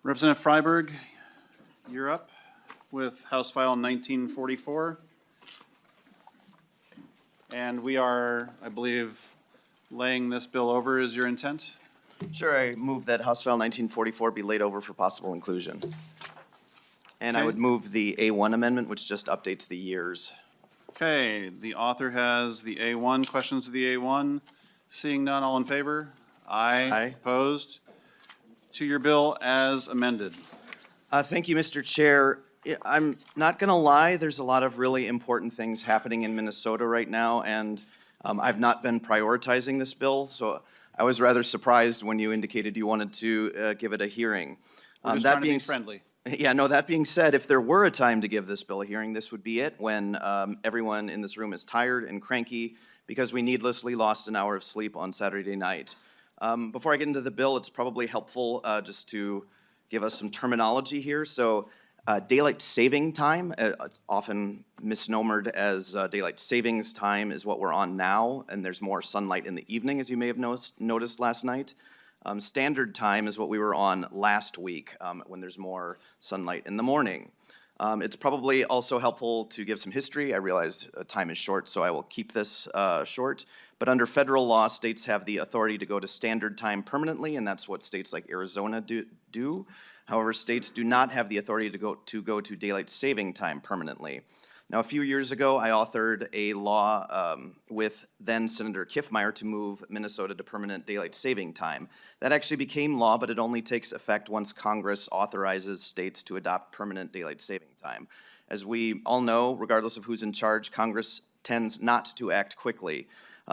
Representative Freiberg, you're up with House File 1944. And we are, I believe, laying this bill over is your intent? Sure, I move that House File 1944 be laid over for possible inclusion. And I Okay. would move the A1 amendment, which just updates the years. Okay, the author has the A1. Questions of the A1? Seeing none, all in favor? Aye. Aye. Opposed? To your bill as amended. Thank you, Mr. Chair. I'm not going to lie, there's a lot of really important things happening in Minnesota right now, and I've not been prioritizing this bill, so I was rather surprised when you indicated you wanted to give it a hearing. We're just That trying to be being friendly. Yeah, no, that being said, if there were a time to give this bill a hearing, this would be it, when everyone in this room is tired and cranky because we needlessly lost an hour of sleep on Saturday night. Before I get into the bill, it's probably helpful just to give us some terminology here. So daylight saving time, it's often misnomered as daylight savings time, is what we're on now, and there's more sunlight in the evening, as you may have noticed last night. Standard time is what we were on last week, when there's more sunlight in the morning. It's probably also helpful to give some history. I realize time is short, so I will keep this short. But under federal law, states have the authority to go to standard time permanently, and that's what states like Arizona do. However, states do not have the authority to go to daylight saving time permanently. Now, a few years ago, I authored a law with then Senator Kiffmeyer to move Minnesota to permanent daylight saving time. That actually became law, but it only takes effect once Congress authorizes states to adopt permanent daylight saving time. As we all know, regardless of who's in charge, Congress tends not to act quickly.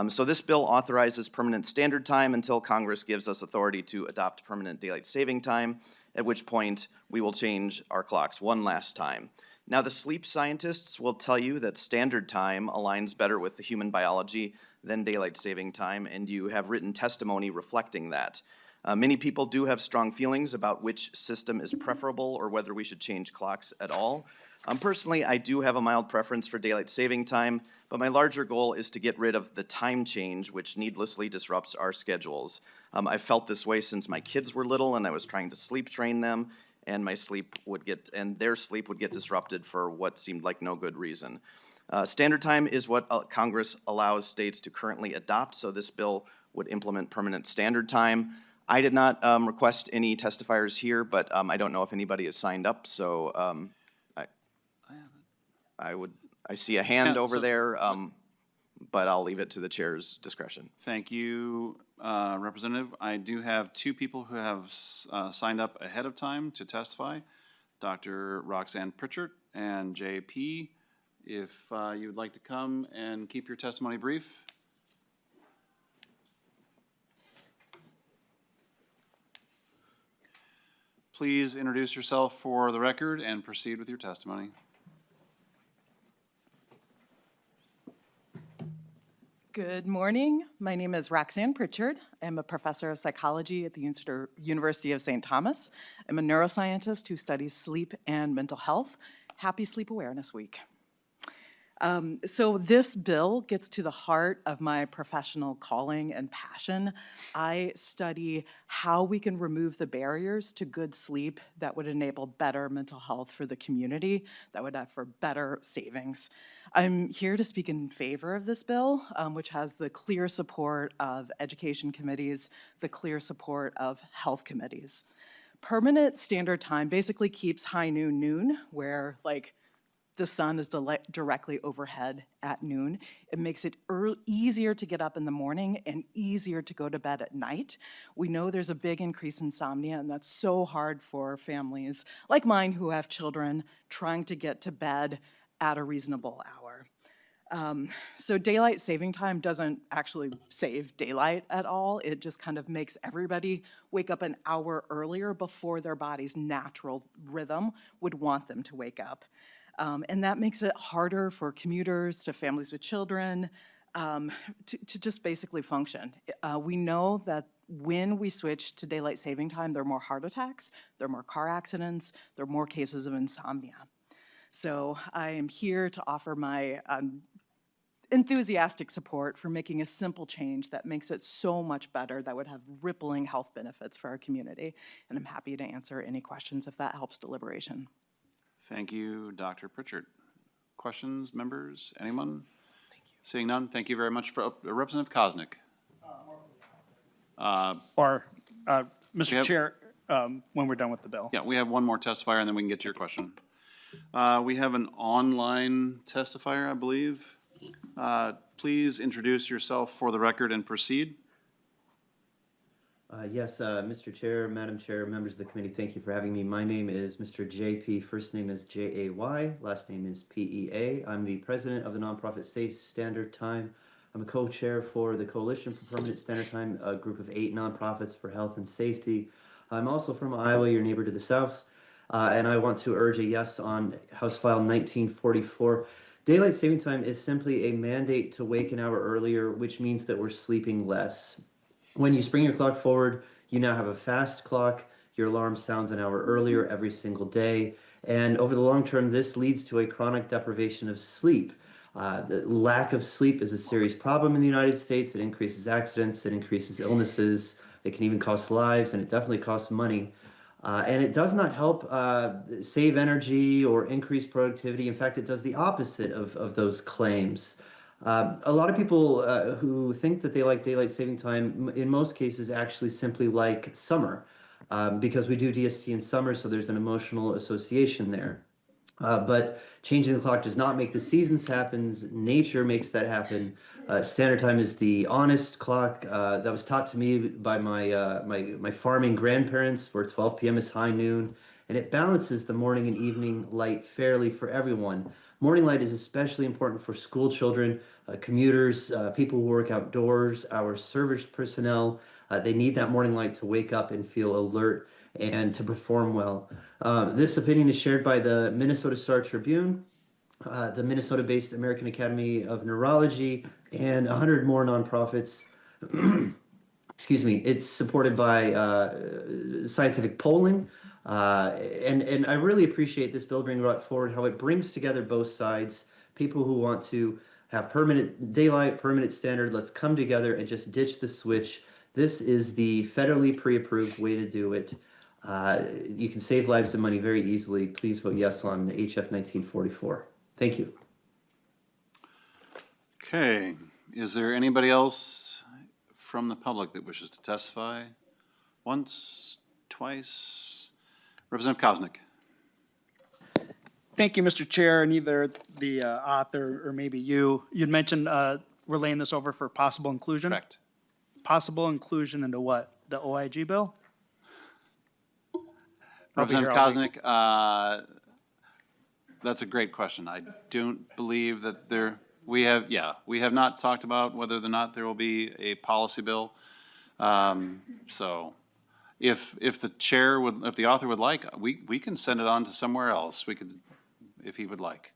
So this bill authorizes permanent standard time until Congress gives us authority to adopt permanent daylight saving time, at which point we will change our clocks one last time. Now, the sleep scientists will tell you that standard time aligns better with the human biology than daylight saving time, and you have written testimony reflecting that. Many people do have strong feelings about which system is preferable or whether we should change clocks at all. Personally, I do have a mild preference for daylight saving time, but my larger goal is to get rid of the time change which needlessly disrupts our schedules. I've felt this way since my kids were little and I was trying to sleep train them, and their sleep would get disrupted for what seemed like no good reason. Standard time is what Congress allows states to currently adopt, so this bill would implement permanent standard time. I did not request any testifiers here, but I don't know if anybody has signed up, so I see a hand over there, but I'll leave it to the chair's discretion. Thank you, Representative. I do have two people who have signed up ahead of time to testify, Dr. Roxanne Pritchard and JP. If you would like to come and keep your testimony brief. Please introduce yourself for the record and proceed with your testimony. Good morning. My name is Roxanne Pritchard. I'm a professor of psychology at the University of St. Thomas. I'm a neuroscientist who studies sleep and mental health. Happy Sleep Awareness Week. So this bill gets to the heart of my professional calling and passion. I study how we can remove the barriers to good sleep that would enable better mental health for the community, that would have for better savings. I'm here to speak in favor of this bill, which has the clear support of education committees, the clear support of health committees. Permanent standard time basically keeps high noon, where the sun is directly overhead at noon. It makes it easier to get up in the morning and easier to go to bed at night. We know there's a big increase in insomnia, and that's so hard for families like mine who have children trying to get to bed at a reasonable hour. So daylight saving time doesn't actually save daylight at all. It just kind of makes everybody wake up an hour earlier before their body's natural rhythm would want them to wake up. And that makes it harder for commuters, to families with children, to just basically function. We know that when we switch to daylight saving time, there are more heart attacks, there are more car accidents, there are more cases of insomnia. So I am here to offer my enthusiastic support for making a simple change that makes it so much better, that would have rippling health benefits for our community. And I'm happy to answer any questions if that helps deliberation. Thank you, Dr. Pritchard. Questions, members, anyone? Seeing none, thank you very much. For Representative Koznick. Mr. Chair, when we're done with the bill. Yeah, we have one more testifier, and then we can get to your question. We have an online testifier, I believe. Please introduce yourself for the record and proceed. Yes, Mr. Chair, Madam Chair, members of the committee, thank you for having me. My name is Mr. JP. First name is Jay, last name is PEA. I'm the president of the nonprofit Safe Standard Time. I'm a co-chair for the Coalition for Permanent Standard Time, a group of 8 nonprofits for health and safety. I'm also from Iowa, your neighbor to the south, and I want to urge a yes on House File 1944. Daylight saving time is simply a mandate to wake an hour earlier, which means that we're sleeping less. When you spring your clock forward, you now have a fast clock. Your alarm sounds an hour earlier every single day. And over the long term, this leads to a chronic deprivation of sleep. The lack of sleep is a serious problem in the United States. It increases accidents, it increases illnesses, it can even cost lives, and it definitely costs money. And it does not help save energy or increase productivity. In fact, it does the opposite of those claims. A lot of people who think that they like daylight saving time, in most cases, actually simply like summer because we do DST in summer, so there's an emotional association there. But changing the clock does not make the seasons happen. Nature makes that happen. Standard time is the honest clock that was taught to me by my farming grandparents, where 12 p.m. is high noon, and it balances the morning and evening light fairly for everyone. Morning light is especially important for school children, commuters, people who work outdoors, our service personnel. They need that morning light to wake up and feel alert and to perform well. This opinion is shared by the Minnesota Star Tribune, the Minnesota-based American Academy of Neurology, and 100 more nonprofits. Excuse me. It's supported by scientific polling. And I really appreciate this bill being brought forward, how it brings together both sides, people who want to have permanent daylight, permanent standard. Let's come together and just ditch the switch. This is the federally pre-approved way to do it. You can save lives and money very easily. Please vote yes on HF 1944. Thank you. Okay, is there anybody else from the public that wishes to testify? Once, twice? Representative Koznick. Thank you, Mr. Chair, and either the author or maybe you'd mentioned relaying this over for possible inclusion? Correct. Possible inclusion into what? The OIG bill? Representative Koznick, that's a great question. I don't believe that we have not talked about whether or not there will be a policy bill. So if the chair would, if the author would like, we can send it on to somewhere else. We could, if he would like.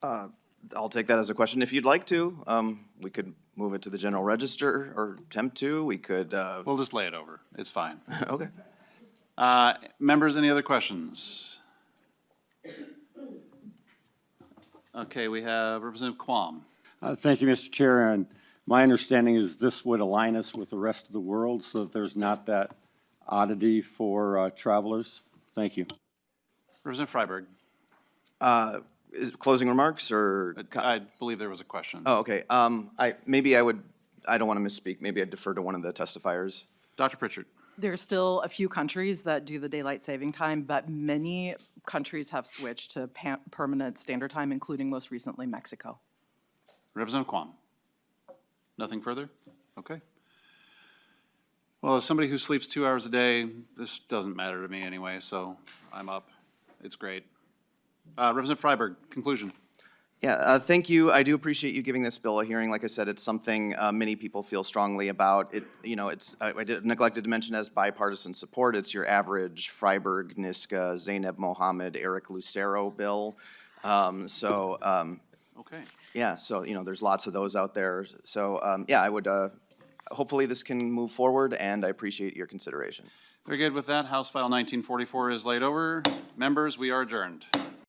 I'll take that as a question. If you'd like to, we could move it to the general register or attempt to. We could. We'll just lay it over. It's fine. Okay. Members, any other questions? Okay, we have Representative Quam. Thank you, Mr. Chair. And my understanding is this would align us with the rest of the world so that there's not that oddity for travelers. Thank you. Representative Freiberg. Closing remarks or? I believe there was a question. Oh, okay. I don't want to misspeak. Maybe I'd defer to one of the testifiers. Dr. Pritchard. There are still a few countries that do the daylight saving time, but many countries have switched to permanent standard time, including most recently Mexico. Representative Quam. Nothing further? Okay. Well, as somebody who sleeps 2 hours a day, this doesn't matter to me anyway, so I'm up. It's great. Representative Freiberg, conclusion. Yeah, thank you. I do appreciate you giving this bill a hearing. Like I said, it's something many people feel strongly about. I neglected to mention as bipartisan support. It's your average Freiberg, Niska, Zainab Mohammed, Eric Lucero bill. Okay. Yeah, so there's lots of those out there. So yeah, I would. Hopefully, this can move forward, and I appreciate your consideration. Very good. With that, House File 1944 is laid over. Members, we are adjourned.